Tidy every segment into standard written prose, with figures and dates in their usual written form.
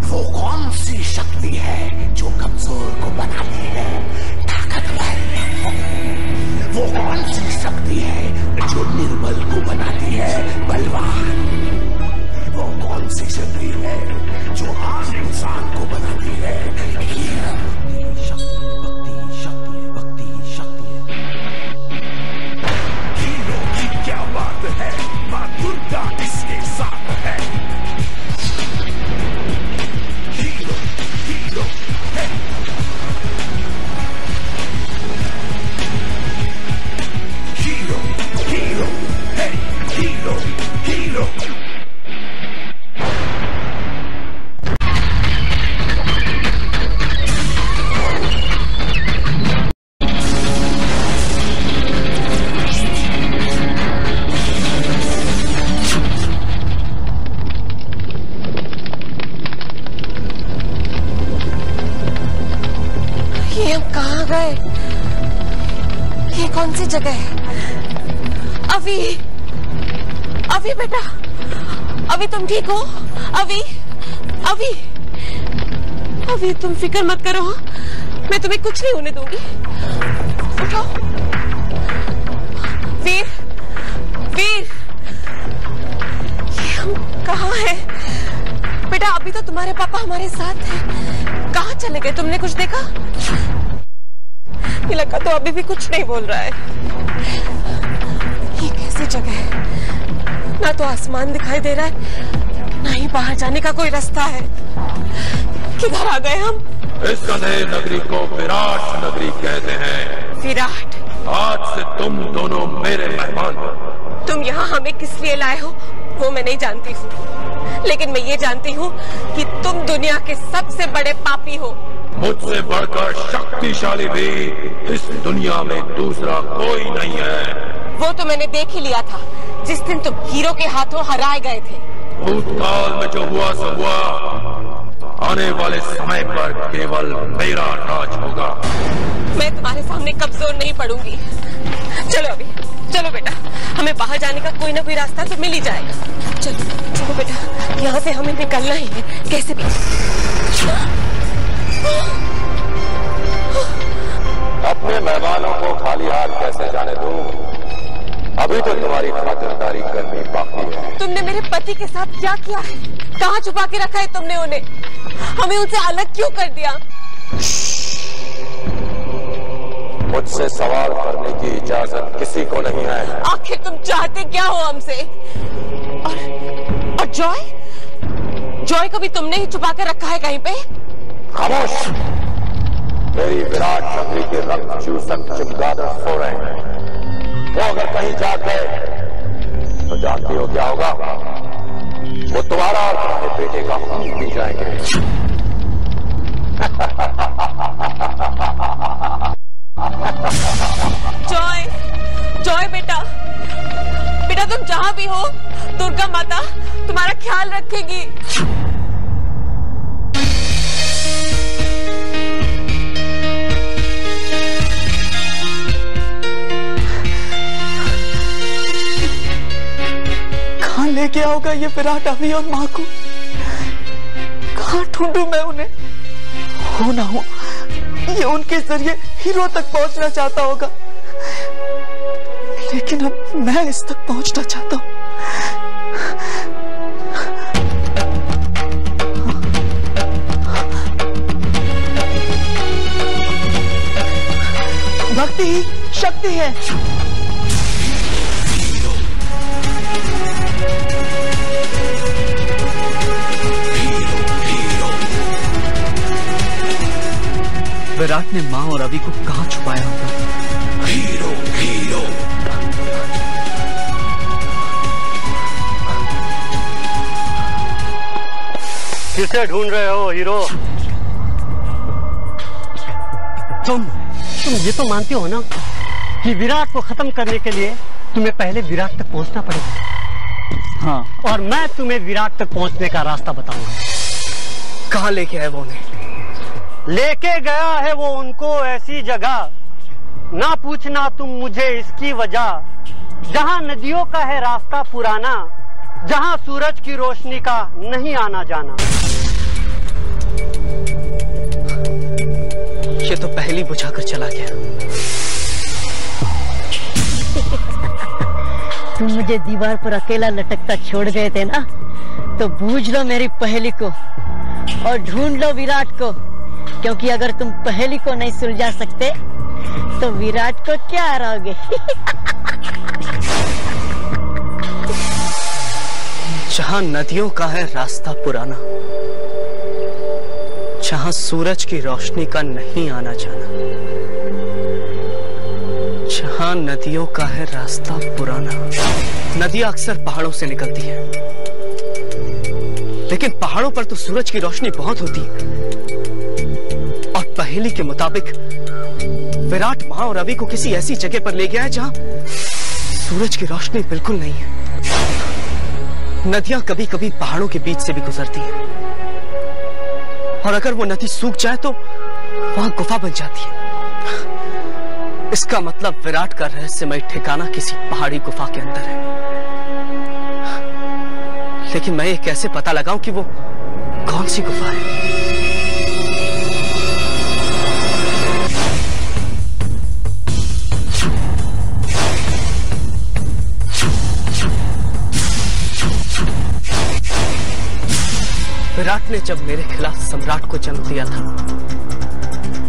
वो कौन सी शक्ति है जो कमजोर को बनाती है ताकतवर? वो कौन सी शक्ति है जो निर्बल को बनाती है बलवान? वो कौन सी शक्ति है जो आम इंसान को बनाती है हीरा? भक्ति शक्ति है, भक्ति शक्ति है। हीरो की क्या बात है, माँ दुर्गा इसके साथ है। हीरो हीरो है। हीरो हीरो है। Hero hero. ये कौन सी जगह है? अभी अभी बेटा, अभी तुम ठीक हो? अभी अभी अभी तुम फिक्र मत करो, मैं तुम्हें कुछ नहीं होने दूंगी। उठो। वीर वीर, ये हम कहाँ हैं? बेटा अभी तो तुम्हारे पापा हमारे साथ हैं, कहाँ चले गए? तुमने कुछ देखा? ये लड़का तो अभी भी कुछ नहीं बोल रहा है। ये कैसी जगह है? ना तो आसमान दिखाई दे रहा है, ना ही बाहर जाने का कोई रास्ता है। किधर आ गए हम? इस गधे नगरी को विराट नगरी कहते हैं। विराट? आज से तुम दोनों मेरे मेहमान हो। तुम यहाँ हमें किस लिए लाए हो वो मैं नहीं जानती हूँ, लेकिन मैं ये जानती हूँ कि तुम दुनिया के सबसे बड़े पापी हो। मुझसे बढ़कर शक्तिशाली भी इस दुनिया में दूसरा कोई नहीं है। वो तो मैंने देख ही लिया था जिस दिन तुम हीरो के हाथों हराए गए थे। भूतकाल में जो हुआ सो हुआ, आने वाले समय पर केवल मेरा राज होगा। मैं तुम्हारे सामने कमजोर नहीं पड़ूंगी। चलो अभी, चलो बेटा, हमें बाहर जाने का कोई ना कोई रास्ता तो मिल ही जाएगा। चलो चलो बेटा, यहाँ से हमें निकलना ही है कैसे भी। अपने मेहमानों को खाली हाथ कैसे जाने दूं? अभी तो तुम्हारी खातिरदारी करनी बाकी है। तुमने मेरे पति के साथ क्या किया है? कहाँ छुपा के रखा है तुमने उन्हें? हमें उनसे अलग क्यों कर दिया? मुझसे सवाल करने की इजाजत किसी को नहीं है। आखिर तुम चाहते क्या हो हमसे? और जॉय? जॉय को भी तुमने ही छुपा कर रखा है कहीं पे? खामोश! मेरी विराट नगरी के रक्त चूसक चमगादड़ सो रहे हैं। वो अगर कहीं जाग गए तो जानती हो क्या होगा? वो तुम्हारा और तुम्हारे बेटे का खून पी जाएंगे। जॉय, जॉय बेटा, बेटा तुम जहां भी हो दुर्गा माता तुम्हारा ख्याल रखेगी। कहाँ लेके आओगा ये विराट अभी और माँ को? कहाँ ढूंढूं मैं उन्हें? हो ना हो ये उनके जरिए हीरो तक पहुंचना चाहता होगा, लेकिन अब मैं इस तक पहुंचना चाहता हूं। भक्ति ही शक्ति है। विराट ने माँ और रवि को कहाँ छुपाया होगा? Hero hero. किसे ढूंढ रहे हो हीरो? तुम ये तो मानते हो ना कि विराट को खत्म करने के लिए तुम्हें पहले विराट तक पहुंचना पड़ेगा। हाँ, और मैं तुम्हें विराट तक पहुंचने का रास्ता बताऊंगा। कहाँ लेके आए वो उन्हें? लेके गया है वो उनको ऐसी जगह, ना पूछना तुम मुझे इसकी वजह, जहां नदियों का है रास्ता पुराना, जहां सूरज की रोशनी का नहीं आना जाना। ये तो पहले बुझाकर चला गया। तुम मुझे दीवार पर अकेला लटकता छोड़ गए थे ना, तो बूझ लो मेरी पहेली को और ढूंढ लो विराट को, क्योंकि अगर तुम पहेली को नहीं सुलझा सकते तो विराट को क्या हराओगे? जहां नदियों का है रास्ता पुराना, जहां सूरज की रोशनी का नहीं आना जाना, जहां नदियों का है रास्ता पुराना। नदियां अक्सर पहाड़ों से निकलती हैं, लेकिन पहाड़ों पर तो सूरज की रोशनी बहुत होती है। और पहेली के मुताबिक विराट मां और रवि को किसी ऐसी जगह पर ले गया है जहां सूरज की रोशनी बिल्कुल नहीं है। नदियां कभी कभी पहाड़ों के बीच से भी गुजरती हैं, और अगर वो नदी सूख जाए तो वहां गुफा बन जाती है। इसका मतलब विराट का रहस्यमय ठिकाना किसी पहाड़ी गुफा के अंदर है। लेकिन मैं ये कैसे पता लगाऊं कि वो कौन सी गुफा है? विराट ने जब मेरे खिलाफ सम्राट को जन्म दिया था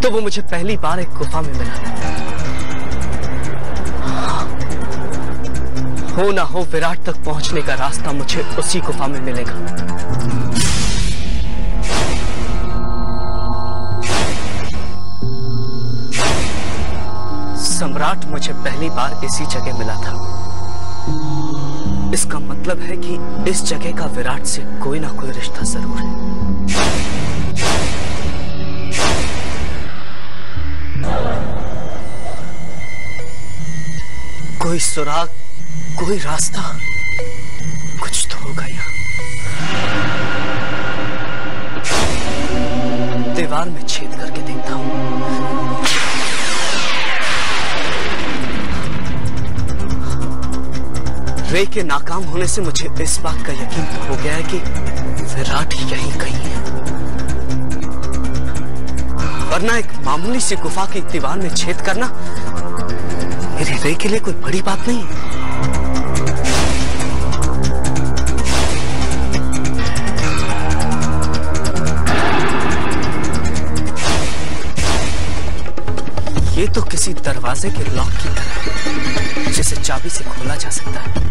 तो वो मुझे पहली बार एक गुफा में मिला था। हो ना हो विराट तक पहुंचने का रास्ता मुझे उसी गुफा में मिलेगा। सम्राट मुझे पहली बार इसी जगह मिला था। इसका मतलब है कि इस जगह का विराट से कोई ना कोई रिश्ता जरूर है। कोई सुराग, कोई रास्ता, कुछ तो होगा यहाँ। दीवार में छेद करके देखता हूं। रे के नाकाम होने से मुझे इस बात का यकीन तो हो गया है कि विराट यहीं कहीं है, वरना एक मामूली सी गुफा की दीवार में छेद करना मेरे रे के लिए कोई बड़ी बात नहीं है। ये तो किसी दरवाजे के लॉक की तरह है, जिसे चाबी से खोला जा सकता है।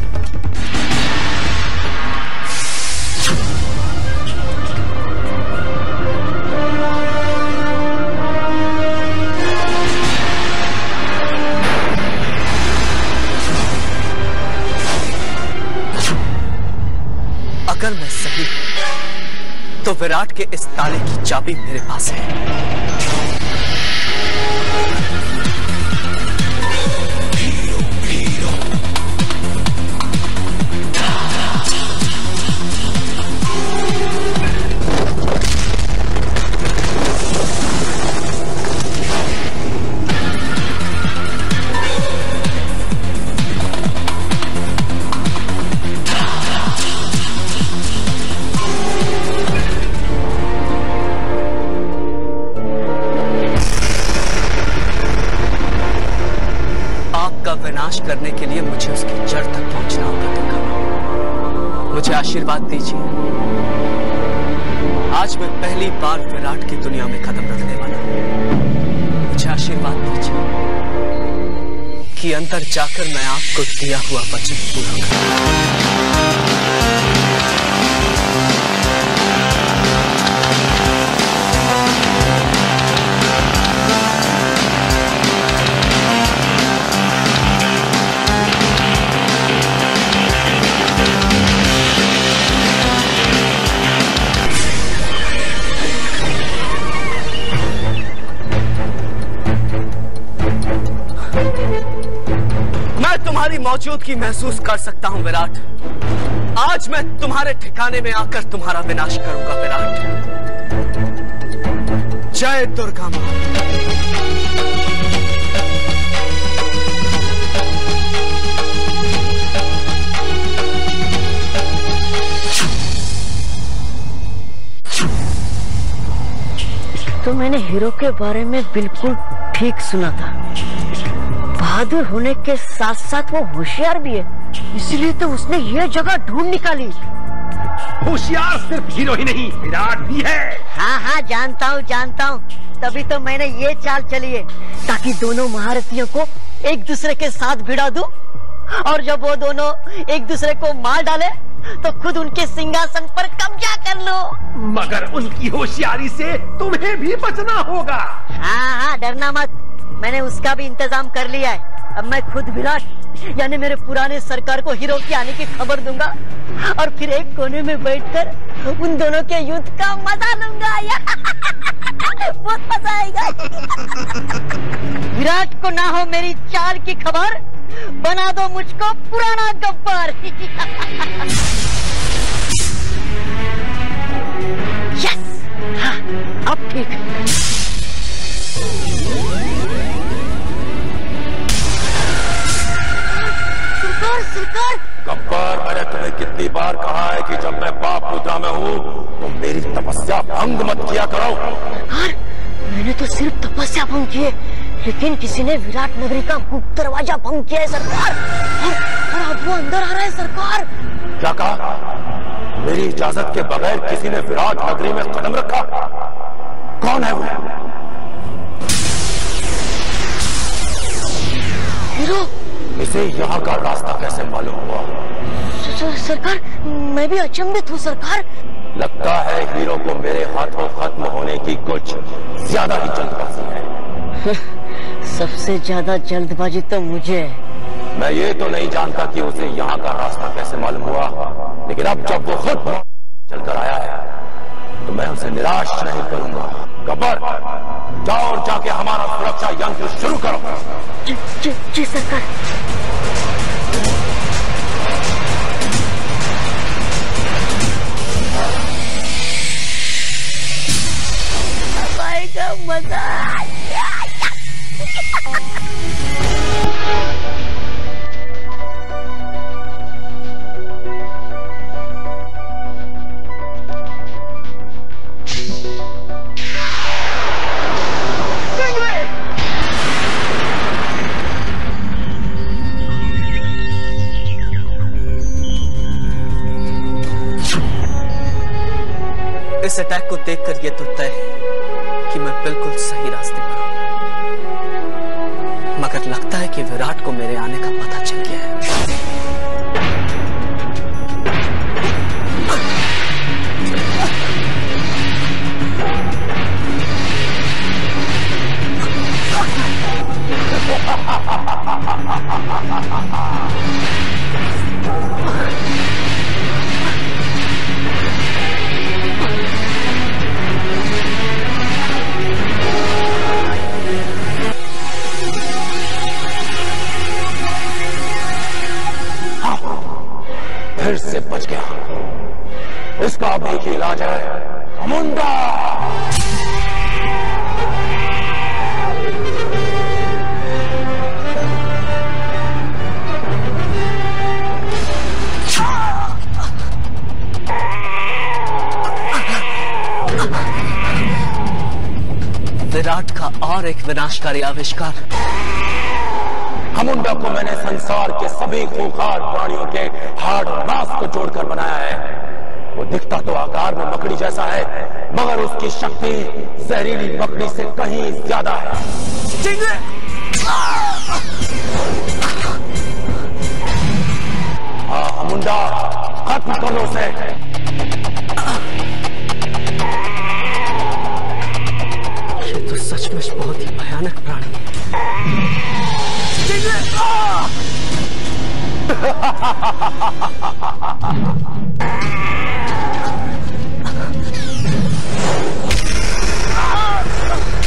अगर मैं सही हूं तो विराट के इस ताले की चाबी मेरे पास है। विनाश करने के लिए मुझे उसकी जड़ तक पहुंचना होगा। दुर्गा, मुझे आशीर्वाद दीजिए। आज मैं पहली बार विराट की दुनिया में कदम रखने वाला हूं। मुझे आशीर्वाद दीजिए कि अंदर जाकर मैं आपको दिया हुआ वचन पूरा करूं। तुम्हारी मौजूदगी महसूस कर सकता हूं विराट। आज मैं तुम्हारे ठिकाने में आकर तुम्हारा विनाश करूंगा विराट। जय दुर्गा मां। तो मैंने हीरो के बारे में बिल्कुल ठीक सुना था। बहादुर होने के साथ साथ वो होशियार भी है, इसलिए तो उसने ये जगह ढूंढ निकाली। होशियार सिर्फ हीरो ही नहीं, विराट भी है। हाँ हाँ जानता हूँ, तभी तो मैंने ये चाल चली है, ताकि दोनों महारथियों को एक दूसरे के साथ भिड़ा दूं, और जब वो दोनों एक दूसरे को मार डाले तो खुद उनके सिंहासन पर कब्जा कर लो। मगर उनकी होशियारी से तुम्हें भी बचना होगा। हाँ डरना मत, मैंने उसका भी इंतजाम कर लिया है। अब मैं खुद विराट यानी मेरे पुराने सरकार को हीरो के आने की खबर दूंगा, और फिर एक कोने में बैठकर उन दोनों के युद्ध का मजा लूंगा। बहुत मजा आएगा। विराट को ना हो मेरी चाल की खबर, बना दो मुझको पुराना गब्बर। यस, हाँ अब ठीक है। सरकार गब्बर, मैंने तुम्हें कितनी बार कहा है कि जब मैं पाप मुद्रा में हूँ तो मेरी तपस्या भंग मत किया करो। सरकार, मैंने तो सिर्फ तपस्या भंग की है, लेकिन किसी ने विराट नगरी का गुप्त दरवाजा भंग किया है सरकार, और अब वो अंदर आ रहा है सरकार। क्या कहा? मेरी इजाजत के बगैर किसी ने विराट नगरी में कदम रखा? कौन है वो? हीरो। इसे यहाँ का रास्ता कैसे मालूम हुआ? सरकार, मैं भी अचंभित हूँ सरकार। लगता है हीरो को मेरे हाथों खत्म होने की कुछ ज्यादा ही जल्दबाजी है। सबसे ज्यादा जल्दबाजी तो मुझे है। मैं ये तो नहीं जानता कि उसे यहाँ का रास्ता कैसे मालूम हुआ, लेकिन अब जब वो खुद चलकर आया है तो मैं उसे निराश नहीं करूंगा। गब्बर, जाओ और जाके हमारा सुरक्षा यंत्र शुरू करो। जी सरकार। आएगा मजा। इस अटैक को देखकर यह तो तय है कि मैं बिल्कुल सही रास्ते पर हूं, मगर लगता है कि विराट को मेरे आने का पता चल गया है। फिर से बच गया। इसका भी एक इलाज है, मुंडा। विराट का और एक विनाशकारी आविष्कार। हमुंडा को मैंने संसार के सभी खूंखार प्राणियों के हाड़ और मांस को जोड़कर बनाया है। वो दिखता तो आकार में मकड़ी जैसा है, मगर उसकी शक्ति जहरीली मकड़ी से कहीं ज्यादा है। हाँ हमुंडा, खत्म करो उसे। ये तो सचमुच बहुत ही भयानक प्राणी है।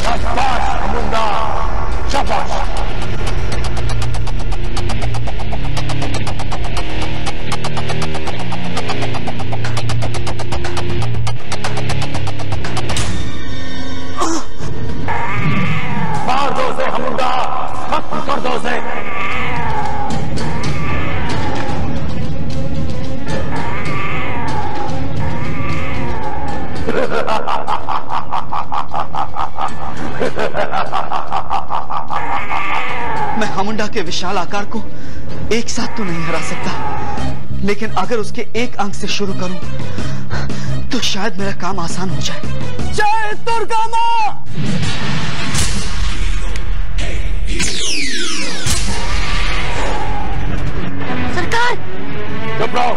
शाबाश हमुंडा, शाबाश। मार दो उसे हमुंडा, खत्म कर दो उसे। मैं हमुंडा के विशाल आकार को एक साथ तो नहीं हरा सकता, लेकिन अगर उसके एक अंक से शुरू करूं तो शायद मेरा काम आसान हो जाए। जय दुर्गा मां! सरकार! चुप रहो।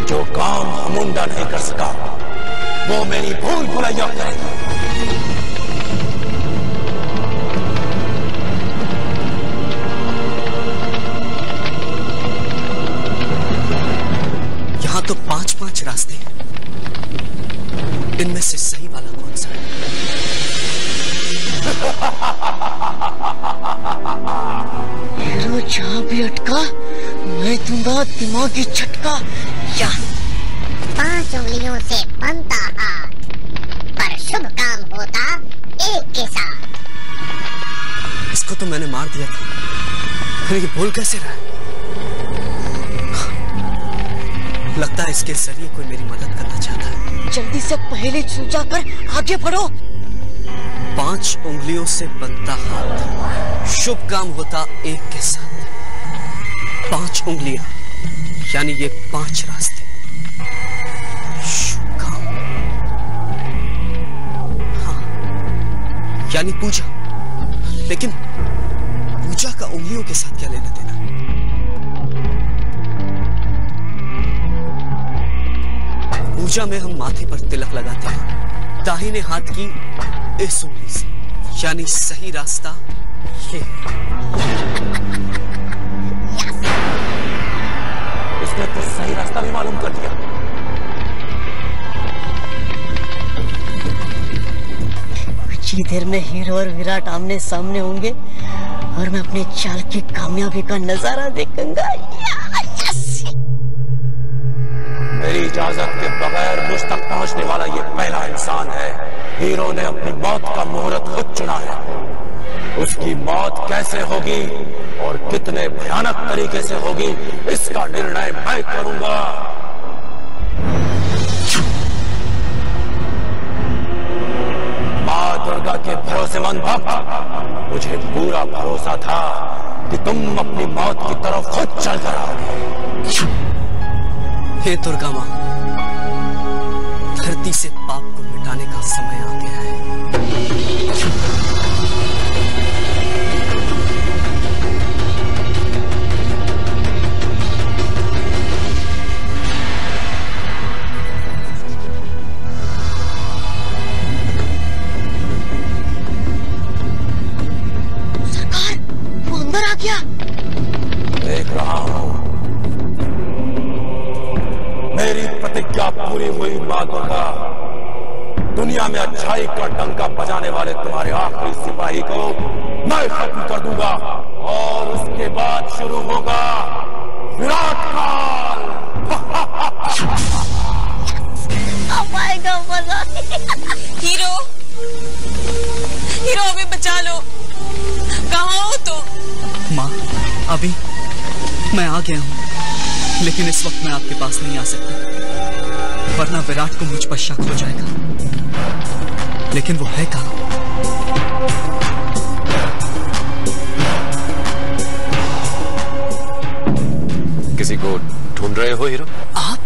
जो काम हमुंडा नहीं कर सका वो मेरी भूल भुलैया करेगी। यहां तो 5-5 रास्ते हैं, इनमें से सही वाला कौन सा है? हीरो जहां भी अटका मैं दूंगा दिमागी झटका। या 5 उंगलियों से बनता हाथ, पर शुभ काम होता एक के साथ। इसको तो मैंने मार दिया था, फिर ये बोल कैसे रहा है? लगता है इसके जरिए कोई मेरी मदद करना चाहता है। जल्दी से पहले सुलझा कर आगे बढ़ो। 5 उंगलियों से बनता हाथ, शुभ काम होता एक के साथ। 5 उंगलियां यानी ये 5 रास्ते, शुभ काम। हाँ, यानी पूजा। लेकिन पूजा का उंगलियों के साथ क्या लेना देना? पूजा में हम माथे पर तिलक लगाते हैं दाहिने हाथ की इस उंगली से, यानी सही रास्ता ये है। इसने तो सही रास्ता भी मालूम कर दिया। कुछ ही देर में हीरो और विराट आमने सामने होंगे और मैं अपने चाल की कामयाबी का नजारा देखूंगा। मेरी इजाजत के बगैर मुझ तक पहुंचने वाला ये पहला इंसान है। हीरो ने अपनी मौत का मुहूर्त खुद चुना है। उसकी मौत कैसे होगी और कितने भयानक तरीके से होगी, इसका निर्णय मैं करूंगा। मां दुर्गा के भरोसेमंद भक्त, मुझे पूरा भरोसा था कि तुम अपनी मौत की तरफ खुद चल कर आओगे। हे दुर्गा मां, धरती से पाप को मिटाने का समय आ गया है। सरकार, वो अंदर आ गया। देख रहा हूं। मेरी प्रतिज्ञा पूरी हुई मां दुर्गा। दुनिया में अच्छाई का डंका बजाने वाले तुम्हारे आखिरी सिपाही को मैं खत्म कर दूंगा और उसके बाद शुरू होगा विराट काल। अब आएगा मजा। हीरो, हीरो अभी बचा लो। कहाँ हो तुम? माँ, अभी मैं आ गया हूँ, लेकिन इस वक्त मैं आपके पास नहीं आ सकता, वरना विराट को मुझ पर शक हो जाएगा। लेकिन वो है कहाँ? किसी को ढूंढ रहे हो हीरो? आप?